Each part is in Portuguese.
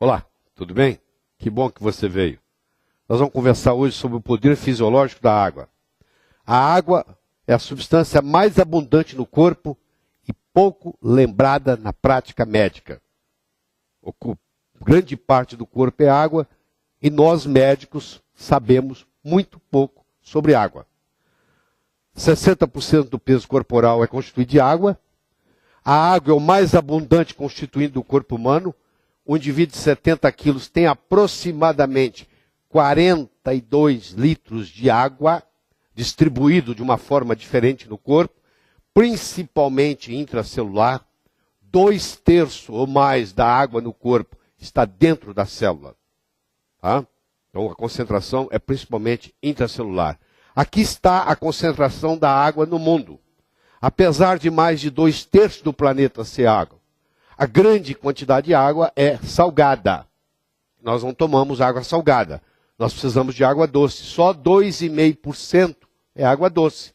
Olá, tudo bem? Que bom que você veio. Nós vamos conversar hoje sobre o poder fisiológico da água. A água é a substância mais abundante no corpo e pouco lembrada na prática médica. Grande parte do corpo é água e nós médicos sabemos muito pouco sobre água. 60% do peso corporal é constituído de água. A água é o mais abundante constituinte do corpo humano. O indivíduo de 70 quilos tem aproximadamente 42 litros de água distribuído de uma forma diferente no corpo, principalmente intracelular. 2/3 ou mais da água no corpo está dentro da célula. Tá? Então a concentração é principalmente intracelular. Aqui está a concentração da água no mundo. Apesar de mais de 2/3 do planeta ser água, a grande quantidade de água é salgada. Nós não tomamos água salgada. Nós precisamos de água doce. Só 2,5% é água doce.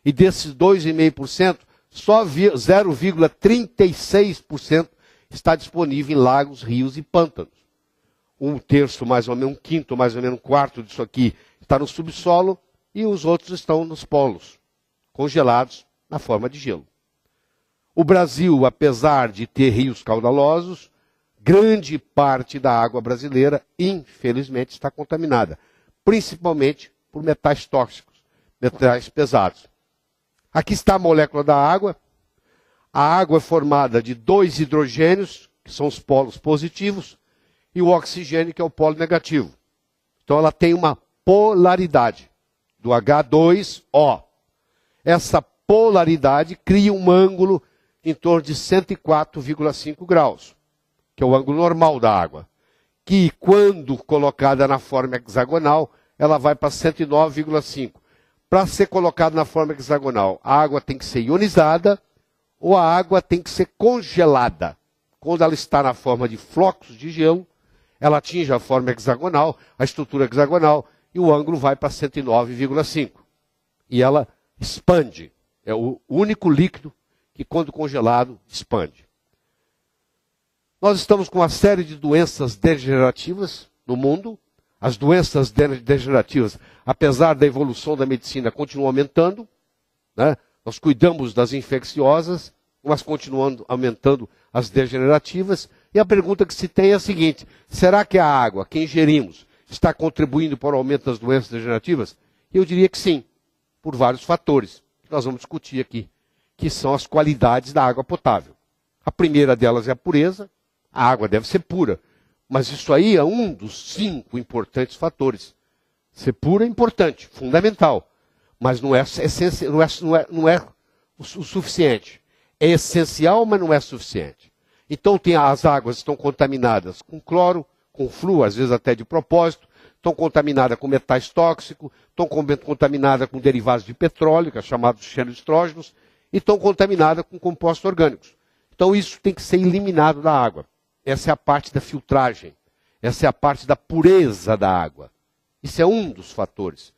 E desses 2,5%, só 0,36% está disponível em lagos, rios e pântanos. 1/3, mais ou menos, 1/5, mais ou menos, 1/4 disso aqui está no subsolo e os outros estão nos polos, congelados na forma de gelo. O Brasil, apesar de ter rios caudalosos, grande parte da água brasileira, infelizmente, está contaminada, principalmente por metais tóxicos, metais pesados. Aqui está a molécula da água. A água é formada de 2 hidrogênios, que são os polos positivos, e o oxigênio, que é o polo negativo. Então ela tem uma polaridade do H2O. Essa polaridade cria um ângulo em torno de 104,5 graus, que é o ângulo normal da água, que quando colocada na forma hexagonal, ela vai para 109,5. Para ser colocada na forma hexagonal, a água tem que ser ionizada ou a água tem que ser congelada. Quando ela está na forma de flocos de gelo, ela atinge a forma hexagonal, a estrutura hexagonal, e o ângulo vai para 109,5. E ela expande. É o único líquido que, quando congelado, expande. Nós estamos com uma série de doenças degenerativas no mundo. As doenças degenerativas, apesar da evolução da medicina, continuam aumentando. Né? Nós cuidamos das infecciosas, mas continuando aumentando as degenerativas. E a pergunta que se tem é a seguinte: será que a água que ingerimos está contribuindo para o aumento das doenças degenerativas? Eu diria que sim, por vários fatores, que nós vamos discutir aqui, que são as qualidades da água potável. A primeira delas é a pureza. A água deve ser pura. Mas isso aí é um dos 5 importantes fatores. Ser pura é importante, fundamental. Mas não é o suficiente. É essencial, mas não é suficiente. Então as águas estão contaminadas com cloro, com flúor, às vezes até de propósito, estão contaminadas com metais tóxicos, estão contaminadas com derivados de petróleo, que é chamado xenoestrógenos, e estão contaminadas com compostos orgânicos. Então isso tem que ser eliminado da água. Essa é a parte da filtragem. Essa é a parte da pureza da água. Isso é um dos fatores.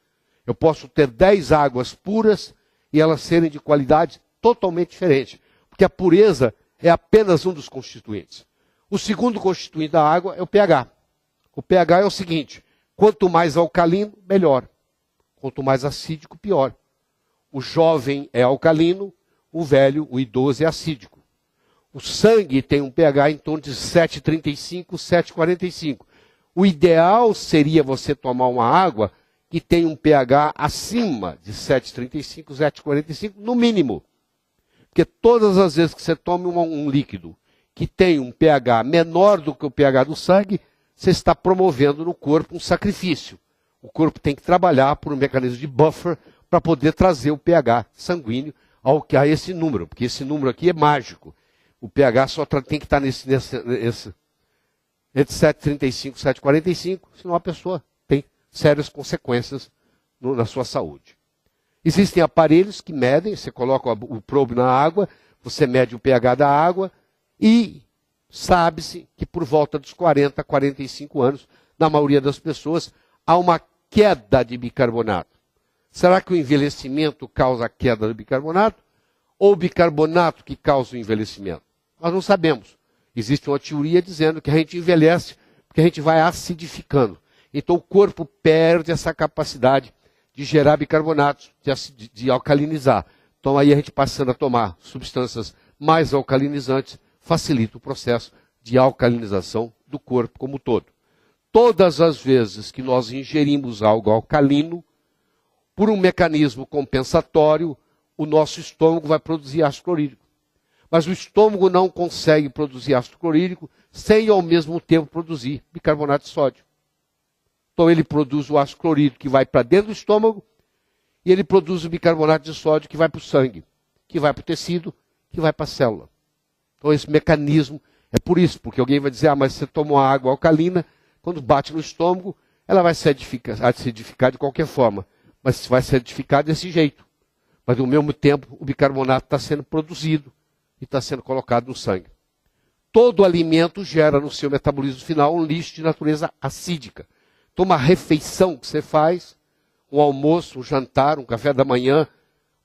Eu posso ter 10 águas puras e elas serem de qualidade totalmente diferente. Porque a pureza é apenas um dos constituintes. O segundo constituinte da água é o pH. O pH é o seguinte: quanto mais alcalino, melhor. Quanto mais acídico, pior. O jovem é alcalino, o velho, o idoso é acídico. O sangue tem um pH em torno de 7,35, 7,45. O ideal seria você tomar uma água que tem um pH acima de 7,35, 7,45, no mínimo. Porque todas as vezes que você toma um líquido que tem um pH menor do que o pH do sangue, você está promovendo no corpo um sacrifício. O corpo tem que trabalhar por um mecanismo de buffer para poder trazer o pH sanguíneo a esse número, porque esse número aqui é mágico. O pH só tem que estar entre 7,35 e 7,45, senão a pessoa tem sérias consequências na sua saúde. Existem aparelhos que medem, você coloca o probe na água, você mede o pH da água e sabe-se que por volta dos 40, 45 anos, na maioria das pessoas, há uma queda de bicarbonato. Será que o envelhecimento causa a queda do bicarbonato? Ou o bicarbonato que causa o envelhecimento? Nós não sabemos. Existe uma teoria dizendo que a gente envelhece porque a gente vai acidificando. Então o corpo perde essa capacidade de gerar bicarbonatos, de alcalinizar. Então aí a gente passando a tomar substâncias mais alcalinizantes, facilita o processo de alcalinização do corpo como um todo. Todas as vezes que nós ingerimos algo alcalino, por um mecanismo compensatório, o nosso estômago vai produzir ácido clorídrico. Mas o estômago não consegue produzir ácido clorídrico sem ao mesmo tempo produzir bicarbonato de sódio. Então ele produz o ácido clorídrico que vai para dentro do estômago e ele produz o bicarbonato de sódio que vai para o sangue, que vai para o tecido, que vai para a célula. Então esse mecanismo é por isso, porque alguém vai dizer, mas você toma uma água alcalina, quando bate no estômago, ela vai se acidificar de qualquer forma, mas vai se acidificar desse jeito. Mas ao mesmo tempo o bicarbonato está sendo produzido e está sendo colocado no sangue. Todo alimento gera no seu metabolismo final um lixo de natureza acídica. Então uma refeição que você faz, um almoço, um jantar, um café da manhã,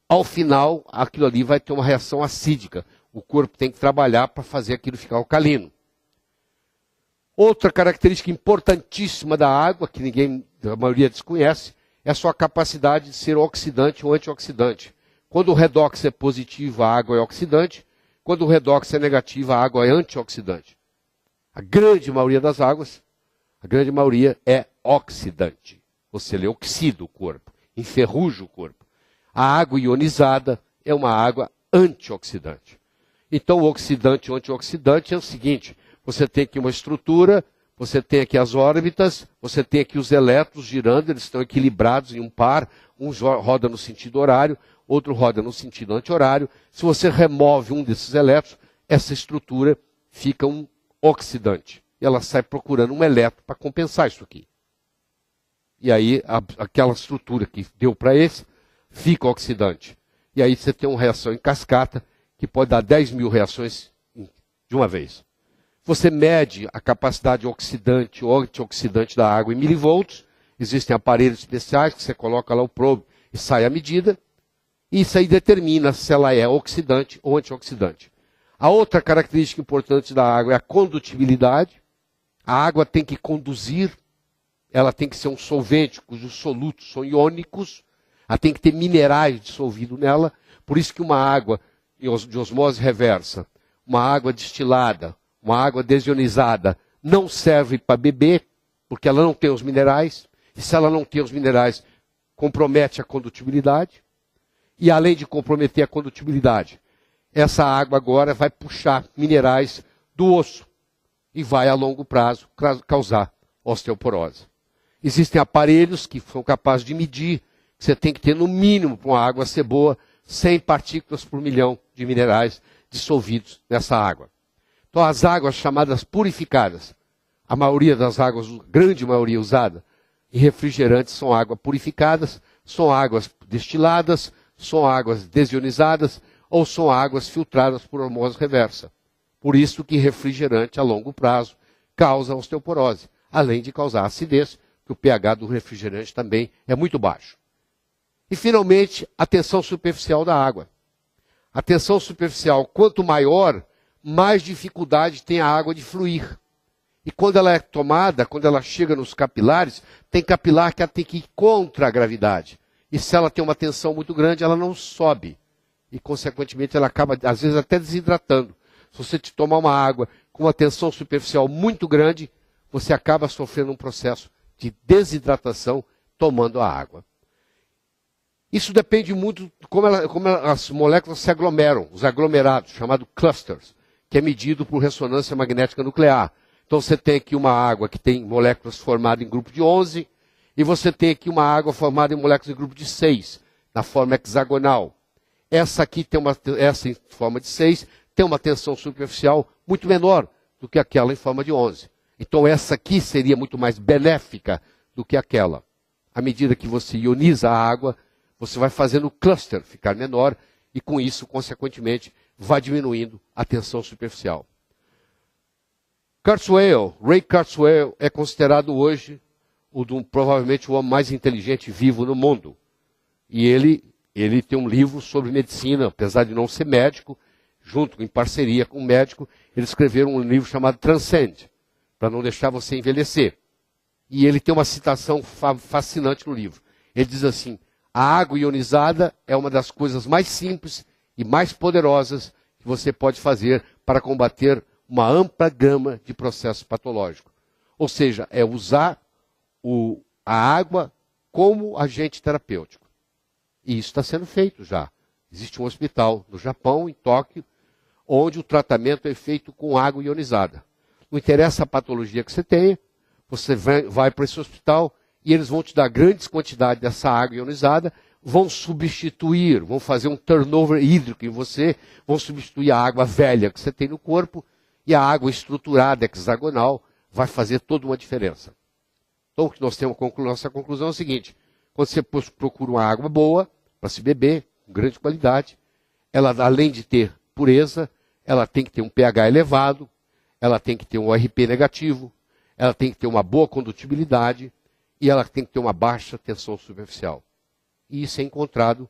ao final aquilo ali vai ter uma reação acídica. O corpo tem que trabalhar para fazer aquilo ficar alcalino. Outra característica importantíssima da água, que a maioria desconhece, é a sua capacidade de ser oxidante ou antioxidante. Quando o redox é positivo, a água é oxidante. Quando o redox é negativo, a água é antioxidante. A grande maioria das águas, a grande maioria é oxidante. Ou seja, ele oxida o corpo, enferruja o corpo. A água ionizada é uma água antioxidante. Então, o oxidante e o antioxidante é o seguinte, você tem aqui uma estrutura, você tem aqui as órbitas, você tem aqui os elétrons girando, eles estão equilibrados em um par, um roda no sentido horário, outro roda no sentido anti-horário. Se você remove um desses elétrons, essa estrutura fica um oxidante. E ela sai procurando um elétron para compensar isso aqui. E aí, aquela estrutura que deu para esse, fica oxidante. E aí você tem uma reação em cascata, que pode dar 10 mil reações de uma vez. Você mede a capacidade oxidante ou antioxidante da água em milivolts. Existem aparelhos especiais que você coloca lá o probe e sai a medida. E isso aí determina se ela é oxidante ou antioxidante. A outra característica importante da água é a condutibilidade. A água tem que conduzir, ela tem que ser um solvente cujos solutos são iônicos, ela tem que ter minerais dissolvidos nela. Por isso que uma água de osmose reversa, uma água destilada, uma água desionizada, não serve para beber, porque ela não tem os minerais. E se ela não tem os minerais, compromete a condutibilidade. E além de comprometer a condutibilidade, essa água agora vai puxar minerais do osso e vai a longo prazo causar osteoporose. Existem aparelhos que são capazes de medir, que você tem que ter no mínimo para uma água ser boa, 100 partículas por milhão de minerais dissolvidos nessa água. Então as águas chamadas purificadas, a maioria das águas, a grande maioria usada em refrigerantes são águas purificadas, são águas destiladas, são águas desionizadas ou são águas filtradas por osmose reversa. Por isso que refrigerante a longo prazo causa osteoporose, além de causar acidez, que o pH do refrigerante também é muito baixo. E finalmente, a tensão superficial da água. A tensão superficial, quanto maior, mais dificuldade tem a água de fluir. E quando ela é tomada, quando ela chega nos capilares, tem capilar que ela tem que ir contra a gravidade. E se ela tem uma tensão muito grande, ela não sobe. E, consequentemente, ela acaba, às vezes, até desidratando. Se você te tomar uma água com uma tensão superficial muito grande, você acaba sofrendo um processo de desidratação tomando a água. Isso depende muito de como as moléculas se aglomeram, os aglomerados, chamados clusters, que é medido por ressonância magnética nuclear. Então você tem aqui uma água que tem moléculas formadas em grupo de 11, e você tem aqui uma água formada em moléculas em grupo de 6, na forma hexagonal. Essa aqui essa em forma de 6 tem uma tensão superficial muito menor do que aquela em forma de 11. Então essa aqui seria muito mais benéfica do que aquela. À medida que você ioniza a água, você vai fazendo o cluster ficar menor e com isso, consequentemente, vai diminuindo a tensão superficial. Ray Kurzweil é considerado hoje provavelmente o homem mais inteligente vivo no mundo. E ele tem um livro sobre medicina, apesar de não ser médico, junto em parceria com um médico, eles escreveram um livro chamado Transcend, para não deixar você envelhecer. E ele tem uma citação fascinante no livro. Ele diz assim: a água ionizada é uma das coisas mais simples e mais poderosas que você pode fazer para combater uma ampla gama de processos patológicos. Ou seja, é usar a água como agente terapêutico. E isso está sendo feito já. Existe um hospital no Japão, em Tóquio, onde o tratamento é feito com água ionizada. Não interessa a patologia que você tenha, você vai para esse hospital e eles vão te dar grandes quantidades dessa água ionizada, vão substituir, vão fazer um turnover hídrico em você, vão substituir a água velha que você tem no corpo e a água estruturada, hexagonal, vai fazer toda uma diferença. Então, o que nós temos, nossa conclusão é o seguinte: quando você procura uma água boa para se beber, com grande qualidade, ela, além de ter pureza, ela tem que ter um pH elevado, ela tem que ter um ORP negativo, ela tem que ter uma boa condutibilidade e ela tem que ter uma baixa tensão superficial. E isso é encontrado